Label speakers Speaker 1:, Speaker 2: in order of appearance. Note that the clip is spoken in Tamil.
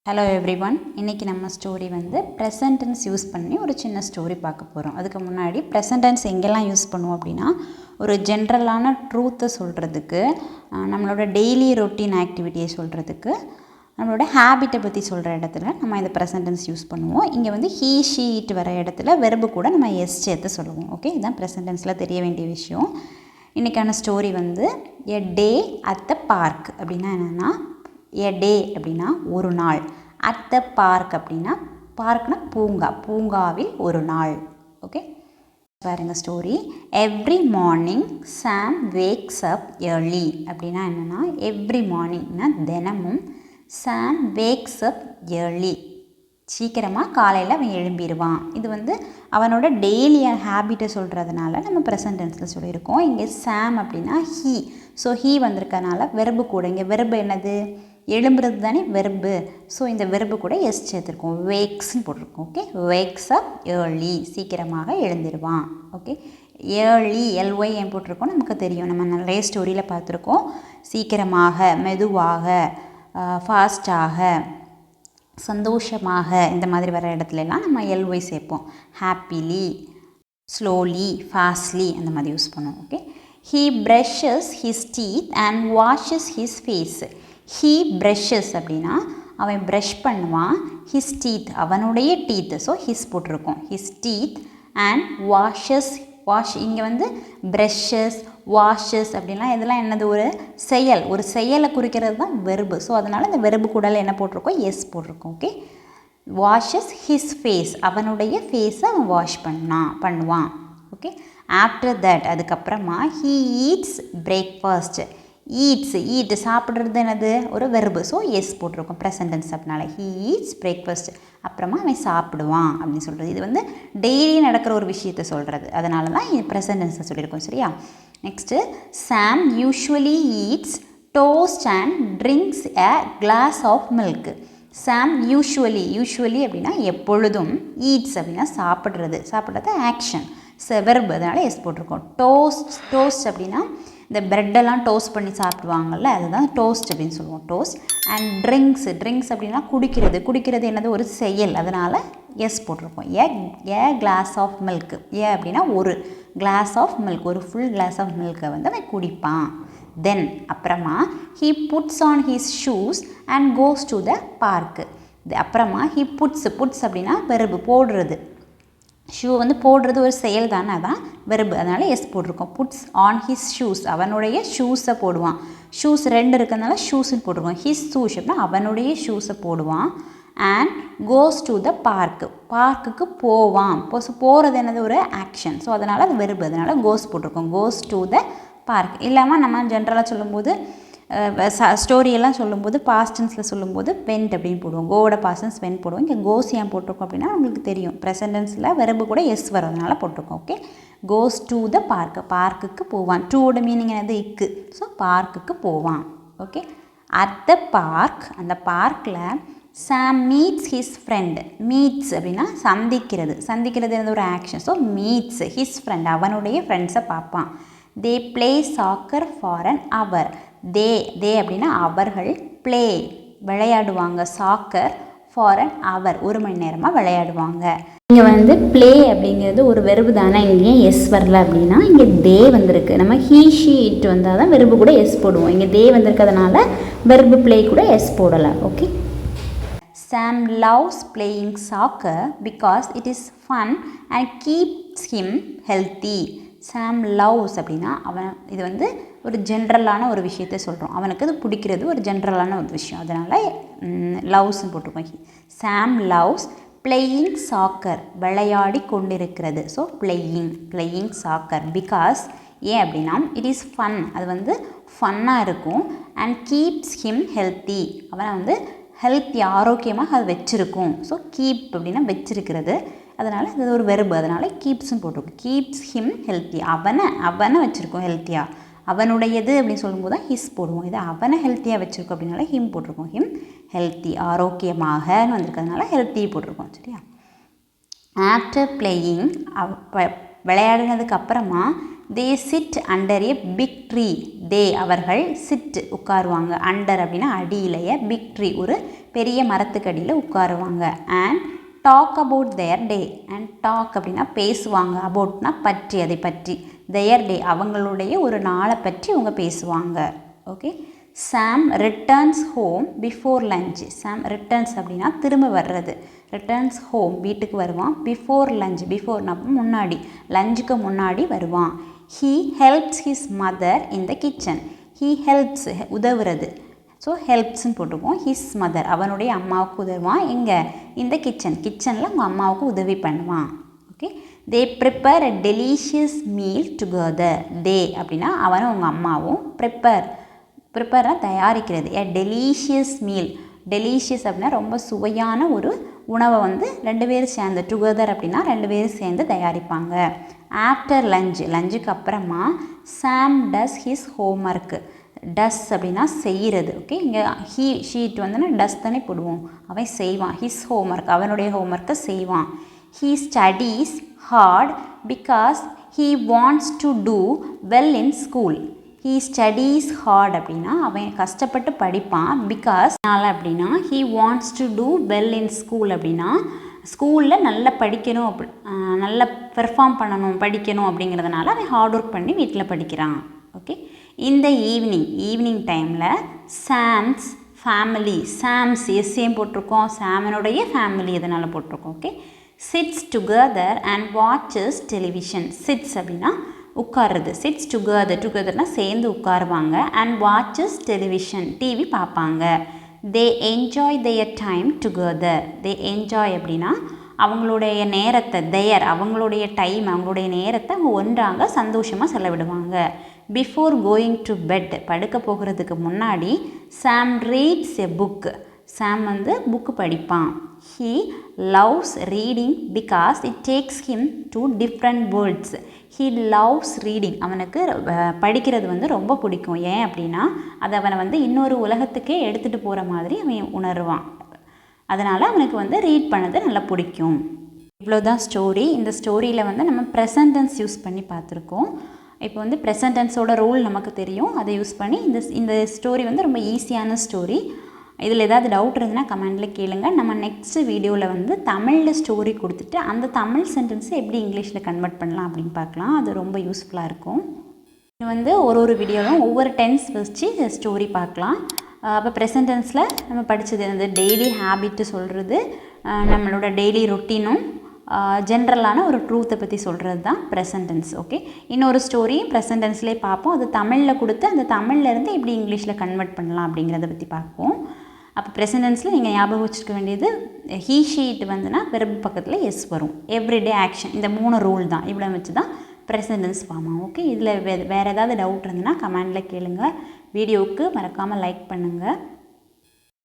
Speaker 1: ஹலோ எவ்ரிவன், இன்றைக்கி நம்ம ஸ்டோரி ப்ரெசன்ட் டென்ஸ் யூஸ் பண்ணி ஒரு சின்ன ஸ்டோரி பார்க்க போகிறோம். அதுக்கு முன்னாடி ப்ரெசன்ட் டென்ஸ் எங்கெல்லாம் யூஸ் பண்ணுவோம் அப்படின்னா, ஒரு ஜென்ரலான ட்ரூத்தை சொல்கிறதுக்கு, நம்மளோட டெய்லி ரொட்டீன் ஆக்டிவிட்டியை சொல்கிறதுக்கு, நம்மளோட ஹேபிட்டை பற்றி சொல்கிற இடத்துல நம்ம இந்த ப்ரெசன்ட் டென்ஸ் யூஸ் பண்ணுவோம். இங்கே ஹீ ஷீ இட் வர இடத்துல வெர்பு கூட நம்ம எஸ் சேர்த்து சொல்லுவோம். ஓகே, இதுதான் ப்ரெசன்ட் டென்ஸில் தெரிய வேண்டிய விஷயம். இன்றைக்கான story a day at the park அப்படின்னா என்னென்னா, எ டே அப்படின்னா ஒரு நாள், அட் த பார்க் அப்படின்னா பார்க்னா பூங்கா, பூங்காவில் ஒரு நாள். ஓகே, பாருங்க ஸ்டோரி. எவ்ரி மார்னிங் சாம் வேக்ஸ் அப் ஏர்லி அப்படின்னா என்னென்னா, எவ்ரி மார்னிங்னா தினமும், சாம் வேக்ஸ் அப் ஏர்லி சீக்கிரமாக காலையில் அவன் எழும்பிடுவான். இது அவனோட டெய்லி ஹேபிட்டை சொல்கிறதுனால நம்ம ப்ரெசன்ட் டென்ஸில் சொல்லியிருக்கோம். இங்கே சாம் அப்படின்னா ஹீ, ஸோ ஹீ வந்திருக்கனால வெர்பு கூட, இங்கே வெர்பு என்னது, எழும்புறது தானே வெர்பு. ஸோ இந்த வெர்பு கூட எஸ் சேர்த்துருக்கோம், வேக்ஸ்ன்னு போட்டிருக்கோம். ஓகே, வேக்ஸ் அப் ஏர்லி சீக்கிரமாக எழுந்திருவான். ஓகே, ஏர்லி எல்ஒய் ஏன் போட்டிருக்கோம் நமக்கு தெரியும், நம்ம நிறைய ஸ்டோரியில் பார்த்துருக்கோம். சீக்கிரமாக, மெதுவாக, ஃபாஸ்டாக, சந்தோஷமாக, இந்த மாதிரி வர இடத்துலலாம் நம்ம எல்ஒய் சேர்ப்போம். ஹாப்பிலி, ஸ்லோலி, ஃபாஸ்ட்லி அந்த மாதிரி யூஸ் பண்ணுவோம். Okay, he brushes his teeth and washes his face. He brushes அப்படின்னா அவன் ப்ரஷ் பண்ணுவான், ஹிஸ் டீத் அவனுடைய டீத், ஸோ ஹிஸ் போட்டிருக்கோம், his teeth and washes, wash இங்கே ப்ரஷஸ், வாஷஸ் அப்படின்லாம் இதெல்லாம் என்னது, ஒரு செயல், ஒரு செயலை குறிக்கிறது தான் வெர்பு. ஸோ அதனால் இந்த வெர்பு கூடல என்ன போட்டிருக்கோம், எஸ் போட்டிருக்கோம். ஓகே, வாஷஸ் ஹிஸ் ஃபேஸ் அவனுடைய ஃபேஸை அவன் வாஷ் பண்ணுவான். ஓகே, ஆஃப்டர் தட் அதுக்கப்புறமா ஹீ ஈட்ஸ் பிரேக்ஃபாஸ்ட். ஈட் சாப்பிட்றது என்னது, ஒரு வெர்பு, ஸோ எஸ் போட்டிருக்கோம் ப்ரெசன்ட் டென்ஸ் அப்படினால. ஹீ ஈட்ஸ் பிரேக்ஃபாஸ்ட், அப்புறமா அவன் சாப்பிடுவான் அப்படின்னு சொல்கிறது. இது டெய்லி நடக்கிற ஒரு விஷயத்தை சொல்கிறது, அதனால தான் இது ப்ரெசன்ட் டென்ஸில் சொல்லியிருக்கோம். சரியா, next, Sam usually eats toast and drinks a glass of milk. Sam usually அப்படின்னா எப்பொழுதும், ஈட்ஸ் அப்படின்னா சாப்பிட்றது ஆக்ஷன், வெர்பு, அதனால் எஸ் போட்டிருக்கோம். டோஸ்ட் அப்படின்னா இந்த ப்ரெட்டெல்லாம் டோஸ்ட் பண்ணி சாப்பிடுவாங்கள்ல, அதுதான் டோஸ்ட் அப்படின்னு சொல்லுவோம், டோஸ்ட். அண்ட் ட்ரிங்க்ஸ் அப்படின்னா குடிக்கிறது என்னது, ஒரு செயல், அதனால் எஸ் போட்டிருக்கோம். ஏ கிளாஸ் ஆஃப் மில்க், அப்படின்னா ஒரு கிளாஸ் ஆஃப் மில்க், ஒரு ஃபுல் கிளாஸ் ஆஃப் மில்கை அவன் குடிப்பான். தென் அப்புறமா he puts on his shoes and goes to the park. அப்புறமா ஹீ புட்ஸ் அப்படின்னா வெர்பு, போடுறது, ஷூ போடுறது ஒரு செயல் தானே, அதான் வெர்பு, அதனால் எஸ் போட்டிருக்கோம். புட்ஸ் ஆன் ஹிஸ் ஷூஸ் அவனுடைய ஷூஸை போடுவான், ஷூஸ் 2 இருக்கிறதுனால ஷூஸ்ன்னு போட்டிருக்கோம். ஹிஸ் ஷூஸ் அப்படின்னா அவனுடைய ஷூஸை போடுவான். அண்ட் கோஸ் டு த பார்க்குக்கு போவான், போகிறது என்னது, ஒரு ஆக்ஷன், ஸோ அதனால் அது வெர்பு, அதனால் கோஸ் போட்டிருக்கோம். கோஸ் டு த பார்க். இல்லாமல் நம்ம ஜென்ரலாக சொல்லும்போது ஸ்டோரியெல்லாம் சொல்லும்போது பாஸ்ட் டென்ஸில் சொல்லும்போது வென்ட் அப்படின்னு போடுவோம், கோவோட பாஸ்ட் டென்ஸ் வென்ட் போடுவோம். இங்கே கோஸ் ஏன் போட்டிருக்கோம் அப்படின்னா உங்களுக்கு தெரியும், ப்ரெசன்ட் டென்ஸில் வெர்பு கூட எஸ் வரதுனால போட்டிருக்கோம். ஓகே, கோஸ் டு த பார்க்குக்கு போவான். டூவோட மீனிங் என்னது, இக்கு, ஸோ பார்க்குக்கு போவான். ஓகே, அட் த பார்க் அந்த பார்க்கில் Sam meets his friend. Meets அப்படின்னா சந்திக்கிறது என்னது, ஒரு action, so meets his friend அவனுடைய ஃப்ரெண்ட்ஸை பார்ப்பான். They play soccer for an hour. They அப்படின்னா அவர்கள், ப்ளே விளையாடுவாங்க, சாக்கர் ஃபார் அன் அவர் ஒரு மணி நேரமாக விளையாடுவாங்க. இங்கே ப்ளே அப்படிங்கிறது ஒரு வெர்பு தானே, இங்கே எஸ் வரல அப்படின்னா இங்கே தே வந்திருக்கு, நம்ம ஹீ ஷீ இட் வந்தால் தான் வெர்பு கூட எஸ் போடுவோம். இங்கே தே வந்திருக்கிறதுனால வெர்பு ப்ளே கூட எஸ் போடலை. Okay, Sam loves playing soccer because it is fun and keeps him healthy. Sam loves அப்படின்னா அவன், இது ஒரு ஜென்ரலான ஒரு விஷயத்தை சொல்கிறோம், அவனுக்கு அது பிடிக்கிறது ஒரு ஜென்ரலான ஒரு விஷயம், அதனால் லவ்ஸ்ன்னு போட்டிருக்கோம். சாம் லவ்ஸ் பிளேயிங் சாக்கர் விளையாடி கொண்டிருக்கிறது, ஸோ பிளேயிங் சாக்கர். பிகாஸ் ஏன் அப்படின்னா இட் இஸ் ஃபன், அது ஃபன்னாக இருக்கும். அண்ட் கீப்ஸ் ஹிம் ஹெல்த்தி அவனை ஹெல்த்தி ஆரோக்கியமாக அது வச்சுருக்கும். ஸோ கீப் அப்படின்னா வச்சிருக்கிறது, அதனால் அது ஒரு வெர்பு, அதனால் கீப்ஸ்ன்னு போட்டிருக்கும். கீப்ஸ் ஹிம் ஹெல்த்தி அவனை வச்சுருக்கோம் ஹெல்த்தியாக, அவனுடையது அப்படின்னு சொல்லும்போது தான் ஹிஸ் போடுவோம். இது அவனை ஹெல்த்தியாக வச்சுருக்கோம் அப்படின்னால ஹிம் போட்டிருக்கோம். ஹிம் ஹெல்த்தி ஆரோக்கியமாகனு வந்திருக்கிறதுனால ஹெல்த்தி போட்டிருக்கோம். சரியா, ஆஃப்டர் பிளேயிங் விளையாடினதுக்கு அப்புறமா they sit under a big tree. அவர்கள் சிட் உட்காருவாங்க, அண்டர் அப்படின்னா அடியிலேயே, பிக் ட்ரீ ஒரு பெரிய மரத்துக்கு அடியில் உட்காருவாங்க. And talk about their day. And talk அப்படின்னா பேசுவாங்க, அபவுட்னா பற்றி, அதை பற்றி, தேர் டே அவங்களுடைய ஒரு நாளை பற்றி அவங்க பேசுவாங்க. ஓகே. சாம் ரிட்டர்ன்ஸ் ஹோம் பிஃபோர் லஞ்ச். சாம் ரிட்டர்ன்ஸ் அப்படின்னா திரும்ப வர்றது, ரிட்டர்ன்ஸ் ஹோம் வீட்டுக்கு வருவான். பிஃபோர் லஞ்ச், பிஃபோர்னா முன்னாடி, லஞ்சுக்கு முன்னாடி வருவான். He helps his mother in the kitchen. He helps உதவுறது, ஸோ ஹெல்ப்ஸ்ன்னு போட்டுக்குவோம். ஹிஸ் மதர் அவனுடைய அம்மாவுக்கு உதவுவான். எங்கே? இந்த கிச்சன், கிச்சனில் அவங்க அம்மாவுக்கு உதவி பண்ணுவான். ஓகே. தே ப்ரிப்பேர் அ டெலிஷியஸ் மீல் டுகெதர். அப்படின்னா அவனும் அவங்க அம்மாவும், ப்ரிப்பேர்னா தயாரிக்கிறது, ஏ டெலிஷியஸ் மீல். டெலிஷியஸ் அப்படின்னா ரொம்ப சுவையான ஒரு உணவை வந்து ரெண்டு பேரும் சேர்ந்து, டுகெதர் அப்படின்னா ரெண்டு பேரும் சேர்ந்து தயாரிப்பாங்க. ஆஃப்டர் லஞ்சுக்கு அப்புறமா சாம் டஸ் ஹிஸ் ஹோம்ஒர்க்கு. டஸ் அப்படின்னா செய்கிறது. ஓகே. இங்கே ஷீட் வந்துன்னா டஸ் தானே போடுவோம், அவன் செய்வான். ஹிஸ் ஹோம்ஒர்க் அவனுடைய ஹோம்ஒர்க்கை செய்வான். He studies hard because he wants to do well in school. He studies hard அப்படின்னா அவன் கஷ்டப்பட்டு படிப்பான். பிகாஸ் அப்படின்னா he wants to do well in school அப்படின்னா ஸ்கூலில் நல்லா படிக்கணும், நல்லா பெர்ஃபார்ம் பண்ணணும், படிக்கணும் அப்படிங்கிறதுனால அவன் ஹார்ட் ஒர்க் பண்ணி வீட்டில் படிக்கிறான். ஓகே. இந்த ஈவினிங் டைமில் சாம்ஸ் ஃபேமிலி, சாம்ஸ் எஸ்ஸையும் போட்டிருக்கோம், சாமனுடைய ஃபேமிலி இதனால் போட்டிருக்கோம். Okay. Chits together and watches television. Chits அப்படின்னா உட்காருறது, சிட்ஸ் டுகெதர்னால் சேர்ந்து உட்காருவாங்க. அண்ட் வாட்சஸ் டெலிவிஷன் டிவி பார்ப்பாங்க. They enjoy their time together. They enjoy அப்படின்னா அவங்களுடைய நேரத்தை, அவங்களுடைய டைம், அவங்களுடைய நேரத்தை அவங்க ஒன்றாக சந்தோஷமாக செலவிடுவாங்க. பிஃபோர் கோயிங் டு பெட் படுக்க போகிறதுக்கு முன்னாடி சாம் ரீட்ஸ் எ புக். சாம் வந்து புக்கு படிப்பான். He loves reading because it takes him to different world's. He loves reading அவனுக்கு படிக்கிறது வந்து ரொம்ப பிடிக்கும். ஏன் அப்படின்னா அது அவனை வந்து இன்னொரு உலகத்துக்கே எடுத்துகிட்டு போகிற மாதிரி அவன் உணர்வான். அதனால் அவனுக்கு வந்து ரீட் பண்ணது நல்லா பிடிக்கும். இவ்வளோதான் ஸ்டோரி. இந்த ஸ்டோரியில் வந்து நம்ம ப்ரெசன்ட் டென்ஸ் யூஸ் பண்ணி பார்த்துருக்கோம். இப்போ வந்து ப்ரெசன்ட் டென்ஸோட ரூல் நமக்கு தெரியும், அதை யூஸ் பண்ணி இந்த ஸ்டோரி வந்து ரொம்ப ஈஸியான ஸ்டோரி. இதில் ஏதாவது டவுட் இருந்ததுன்னா கமெண்டில் கேளுங்க. நம்ம நெக்ஸ்ட் வீடியோவில் வந்து தமிழில் ஸ்டோரி கொடுத்துட்டு அந்த தமிழ் சென்டென்ஸை எப்படி இங்கிலீஷில் கன்வெர்ட் பண்ணலாம் அப்படின்னு பார்க்கலாம். அது ரொம்ப யூஸ்ஃபுல்லாக இருக்கும். இது வந்து ஒரு வீடியோவும் ஒவ்வொரு டென்ஸ் வச்சு ஸ்டோரி பார்க்கலாம். அப்போ ப்ரெசன்ட் டென்ஸில் நம்ம படித்தது அந்த டெய்லி ஹேபிட்டு சொல்கிறது, நம்மளோட டெய்லி ரொட்டீனும் ஜென்ரலான ஒரு ட்ரூத்தை பற்றி சொல்கிறது தான் ப்ரெசன்ட் டென்ஸ். ஓகே. இன்னொரு ஸ்டோரி ப்ரெசன்ட் டென்ஸ்லேயே பார்ப்போம். அது தமிழில் கொடுத்து அந்த தமிழ்லேருந்து எப்படி இங்கிலீஷில் கன்வெர்ட் பண்ணலாம் அப்படிங்கிறத பற்றி பார்ப்போம். அப்போ ப்ரெசன்ட் டென்ஸில் நீங்கள் ஞாபகம் வச்சுக்க வேண்டியது, ஹீ ஷீட் வந்துன்னா வெர்பு பக்கத்தில் எஸ் வரும். எவ்ரிடே ஆக்ஷன், இந்த 3 ரூல் தான், இவ்வளோ வச்சு தான் ப்ரெசன்ட் டென்ஸ் ஃபார்ம் ஆகும். ஓகே. இதில் வேறு ஏதாவது டவுட் இருந்ததுன்னா கமெண்டில் கேளுங்க. வீடியோவுக்கு மறக்காமல் லைக் பண்ணுங்கள்.